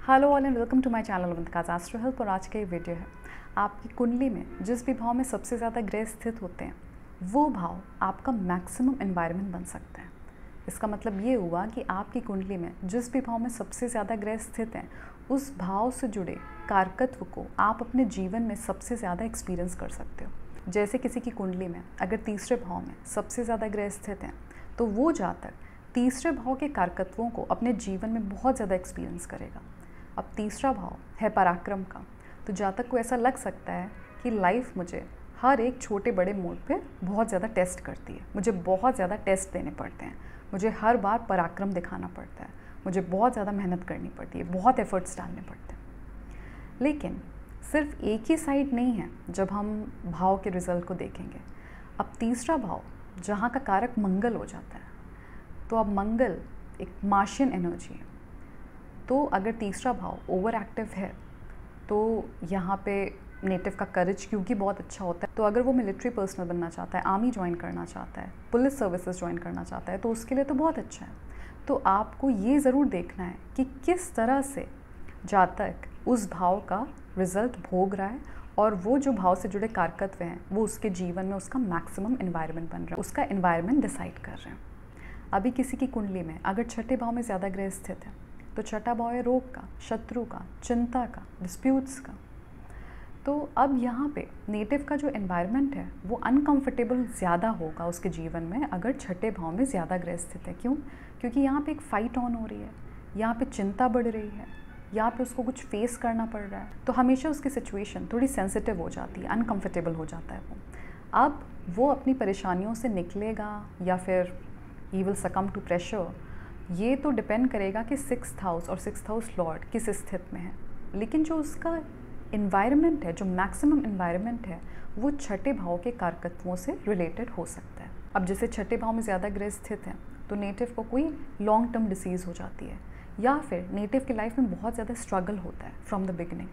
Hello all and welcome to my channel Avantika's astro help. और आज का ये वीडियो है, आपकी कुंडली में जिस भी भाव में सबसे ज़्यादा ग्रह स्थित होते हैं वो भाव आपका मैक्सिमम एनवायरनमेंट बन सकता है। इसका मतलब ये हुआ कि आपकी कुंडली में जिस भी भाव में सबसे ज़्यादा ग्रह स्थित हैं उस भाव से जुड़े कारकत्व को आप अपने जीवन में सबसे ज़्यादा एक्सपीरियंस कर सकते हो। जैसे किसी की कुंडली में अगर तीसरे भाव में सबसे ज़्यादा ग्रह स्थित हैं तो वो जातक तीसरे भाव के कारकत्वों को अपने जीवन में बहुत ज़्यादा एक्सपीरियंस करेगा। अब तीसरा भाव है पराक्रम का, तो जातक को ऐसा लग सकता है कि लाइफ मुझे हर एक छोटे बड़े मोड पे बहुत ज़्यादा टेस्ट करती है, मुझे बहुत ज़्यादा टेस्ट देने पड़ते हैं, मुझे हर बार पराक्रम दिखाना पड़ता है, मुझे बहुत ज़्यादा मेहनत करनी पड़ती है, बहुत एफर्ट्स डालने पड़ते हैं। लेकिन सिर्फ एक ही साइड नहीं है जब हम भाव के रिजल्ट को देखेंगे। अब तीसरा भाव जहाँ का कारक मंगल हो जाता है, तो अब मंगल एक मार्शियन एनर्जी है, तो अगर तीसरा भाव ओवर एक्टिव है तो यहाँ पे नेटिव का करेज क्योंकि बहुत अच्छा होता है, तो अगर वो मिलिट्री पर्सनल बनना चाहता है, आर्मी ज्वाइन करना चाहता है, पुलिस सर्विसेज ज्वाइन करना चाहता है, तो उसके लिए तो बहुत अच्छा है। तो आपको ये ज़रूर देखना है कि किस तरह से जातक उस भाव का रिजल्ट भोग रहा है और वो जो भाव से जुड़े कारकत्व हैं वो उसके जीवन में उसका मैक्सिमम एनवायरनमेंट बन रहा है, उसका एनवायरनमेंट डिसाइड कर रहे हैं। अभी किसी की कुंडली में अगर छठे भाव में ज़्यादा ग्रह स्थित है तो छठा भाव है रोग का, शत्रु का, चिंता का, डिस्प्यूट्स का। तो अब यहाँ पे नेटिव का जो एनवायरनमेंट है वो अनकंफर्टेबल ज़्यादा होगा उसके जीवन में अगर छठे भाव में ज़्यादा ग्रह स्थित है। क्यों? क्योंकि यहाँ पे एक फाइट ऑन हो रही है, यहाँ पे चिंता बढ़ रही है, यहाँ पे उसको कुछ फेस करना पड़ रहा है, तो हमेशा उसकी सिचुएशन थोड़ी सेंसिटिव हो जाती है, अनकंफर्टेबल हो जाता है वो। अब वो अपनी परेशानियों से निकलेगा या फिर he will succumb to pressure, ये तो डिपेंड करेगा कि 6th हाउस और 6th हाउस लॉर्ड किस स्थिति में है। लेकिन जो उसका इन्वायरमेंट है, जो मैक्सिमम इन्वायरमेंट है, वो छठे भाव के कारकत्वों से रिलेटेड हो सकता है। अब जैसे छठे भाव में ज़्यादा ग्रह स्थित हैं तो नेटिव को कोई लॉन्ग टर्म डिसीज़ हो जाती है, या फिर नेटिव की लाइफ में बहुत ज़्यादा स्ट्रगल होता है फ्रॉम द बिगिनिंग,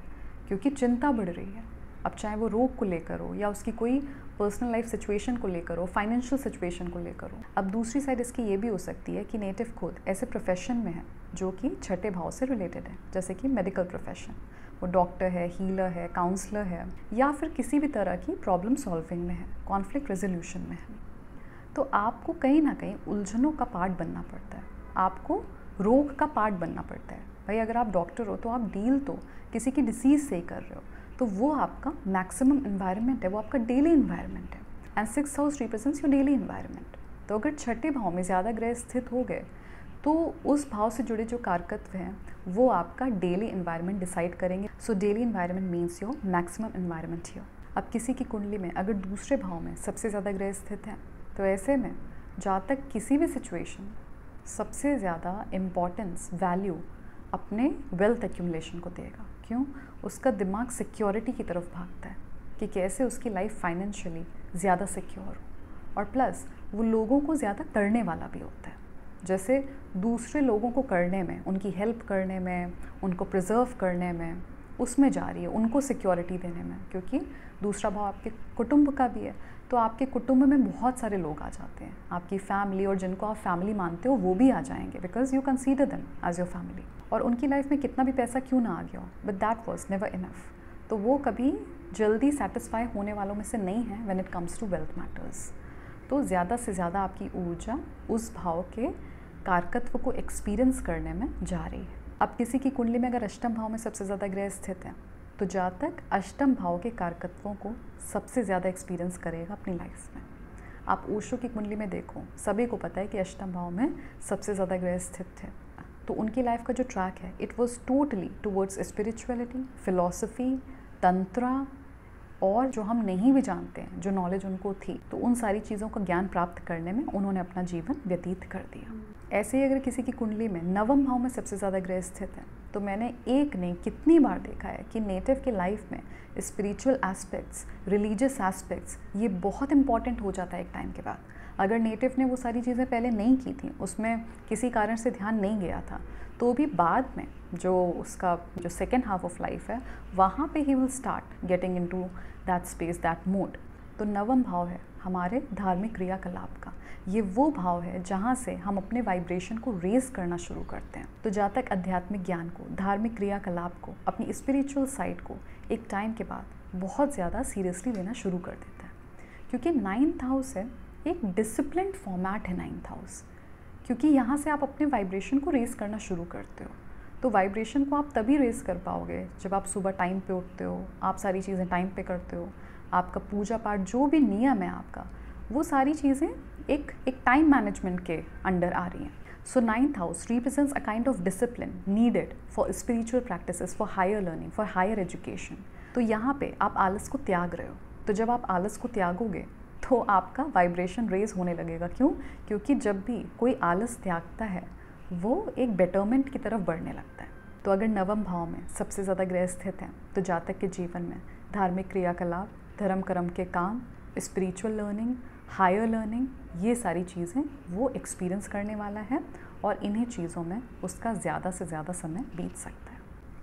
क्योंकि चिंता बढ़ रही है। अब चाहे वो रोग को लेकर हो या उसकी कोई पर्सनल लाइफ सिचुएशन को लेकर हो, फाइनेंशियल सिचुएशन को लेकर हो। अब दूसरी साइड इसकी ये भी हो सकती है कि नेटिव खुद ऐसे प्रोफेशन में है जो कि छठे भाव से रिलेटेड है, जैसे कि मेडिकल प्रोफेशन, वो डॉक्टर है, हीलर है, काउंसलर है, या फिर किसी भी तरह की प्रॉब्लम सॉल्विंग में है, कॉन्फ्लिक्ट रेजोल्यूशन में है। तो आपको कहीं ना कहीं उलझनों का पार्ट बनना पड़ता है, आपको रोग का पार्ट बनना पड़ता है। भाई अगर आप डॉक्टर हो तो आप डील तो किसी की डिसीज़ से ही कर रहे हो, तो वो आपका मैक्सिमम एनवायरनमेंट है, वो आपका डेली एनवायरनमेंट है। And 6th house represents your daily environment. तो अगर छठे भाव में ज़्यादा ग्रह स्थित हो गए तो उस भाव से जुड़े जो कारकत्व हैं वो आपका डेली एनवायरनमेंट डिसाइड करेंगे। So daily environment means your maximum environment here. अब किसी की कुंडली में अगर दूसरे भाव में सबसे ज़्यादा ग्रह स्थित हैं तो ऐसे में जातक किसी भी सिचुएशन सबसे ज़्यादा इम्पॉर्टेंस, वैल्यू अपने वेल्थ एक्यूमुलेशन को देगा। क्यों? उसका दिमाग सिक्योरिटी की तरफ भागता है कि कैसे उसकी लाइफ फाइनेंशियली ज़्यादा सिक्योर हो, और प्लस वो लोगों को ज़्यादा करने वाला भी होता है। जैसे दूसरे लोगों को करने में, उनकी हेल्प करने में, उनको प्रिजर्व करने में, उसमें जा रही है, उनको सिक्योरिटी देने में। क्योंकि दूसरा भाव आपके कुटुंब का भी है, तो आपके कुटुंब में बहुत सारे लोग आ जाते हैं, आपकी फैमिली, और जिनको आप फैमिली मानते हो वो भी आ जाएंगे, because you consider them as your family. और उनकी लाइफ में कितना भी पैसा क्यों ना आ गया हो, but that was never enough. तो वो कभी जल्दी सेटिस्फाई होने वालों में से नहीं है when it comes to wealth matters. तो ज़्यादा से ज़्यादा आपकी ऊर्जा उस भाव के कारकत्व को एक्सपीरियंस करने में जा रही है। अब किसी की कुंडली में अगर अष्टम भाव में सबसे ज़्यादा ग्रह स्थित है तो जातक अष्टम भाव के कारकत्वों को सबसे ज़्यादा एक्सपीरियंस करेगा अपनी लाइफ में। आप ओशो की कुंडली में देखो, सभी को पता है कि अष्टम भाव में सबसे ज़्यादा ग्रह स्थित थे, तो उनकी लाइफ का जो ट्रैक है it was totally towards spirituality, philosophy, tantra, और जो हम नहीं भी जानते हैं, जो नॉलेज उनको थी, तो उन सारी चीज़ों का ज्ञान प्राप्त करने में उन्होंने अपना जीवन व्यतीत कर दिया। ऐसे ही अगर किसी की कुंडली में नवम भाव में सबसे ज़्यादा ग्रह स्थित है तो मैंने एक नहीं कितनी बार देखा है कि नेटिव के लाइफ में स्पिरिचुअल एस्पेक्ट्स, रिलीजियस एस्पेक्ट्स, ये बहुत इंपॉर्टेंट हो जाता है एक टाइम के बाद। अगर नेटिव ने वो सारी चीज़ें पहले नहीं की थी, उसमें किसी कारण से ध्यान नहीं गया था, तो भी बाद में जो उसका जो सेकेंड हाफ ऑफ लाइफ है वहाँ पे he will start getting into that space, that mode. तो नवम भाव है हमारे धार्मिक क्रियाकलाप का। ये वो भाव है जहाँ से हम अपने वाइब्रेशन को रेज करना शुरू करते हैं। तो जातक आध्यात्मिक ज्ञान को, धार्मिक क्रियाकलाप को, अपनी स्पिरिचुअल साइड को एक टाइम के बाद बहुत ज़्यादा सीरियसली लेना शुरू कर देता है, क्योंकि 9th हाउस है एक डिसिप्लिन्ड फॉर्मेट है 9th हाउस, क्योंकि यहाँ से आप अपने वाइब्रेशन को रेज करना शुरू करते हो। तो वाइब्रेशन को आप तभी रेज कर पाओगे जब आप सुबह टाइम पे उठते हो, आप सारी चीज़ें टाइम पे करते हो, आपका पूजा पाठ जो भी नियम है आपका, वो सारी चीज़ें एक टाइम मैनेजमेंट के अंडर आ रही हैं। So 9th house represents a kind of discipline needed for spiritual practices, for higher learning, for higher education. तो यहाँ पे आप आलस को त्याग रहे हो। तो जब आप आलस को त्यागोगे तो आपका वाइब्रेशन रेज होने लगेगा। क्यों? क्योंकि जब भी कोई आलस त्यागता है वो एक बेटरमेंट की तरफ बढ़ने लगता है। तो अगर नवम भाव में सबसे ज़्यादा ग्रह स्थित हैं तो जातक के जीवन में धार्मिक क्रियाकलाप, धर्म कर्म के काम, स्पिरिचुअल लर्निंग, हायर लर्निंग, ये सारी चीज़ें वो एक्सपीरियंस करने वाला है और इन्हीं चीज़ों में उसका ज़्यादा से ज़्यादा समय बीत सकता है।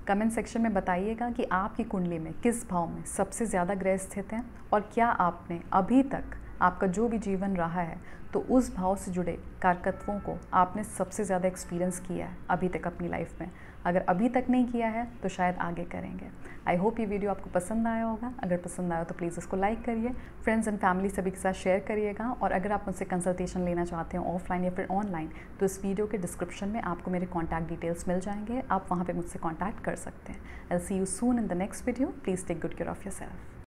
कमेंट सेक्शन में बताइएगा कि आपकी कुंडली में किस भाव में सबसे ज़्यादा ग्रह स्थित हैं और क्या आपने अभी तक आपका जो भी जीवन रहा है तो उस भाव से जुड़े कारकत्वों को आपने सबसे ज़्यादा एक्सपीरियंस किया है अभी तक अपनी लाइफ में। अगर अभी तक नहीं किया है तो शायद आगे करेंगे। आई होप ये वीडियो आपको पसंद आया होगा। अगर पसंद आया तो प्लीज़ इसको लाइक करिए, फ्रेंड्स एंड फैमिली सभी के साथ शेयर करिएगा। और अगर आप मुझसे कंसल्टेशन लेना चाहते हैं ऑफलाइन या फिर ऑनलाइन तो इस वीडियो के डिस्क्रिप्शन में आपको मेरे कॉन्टैक्ट डिटेल्स मिल जाएंगे, आप वहाँ पर मुझसे कॉन्टैक्ट कर सकते हैं। I will see you soon in the next video. Please take good care of yourself.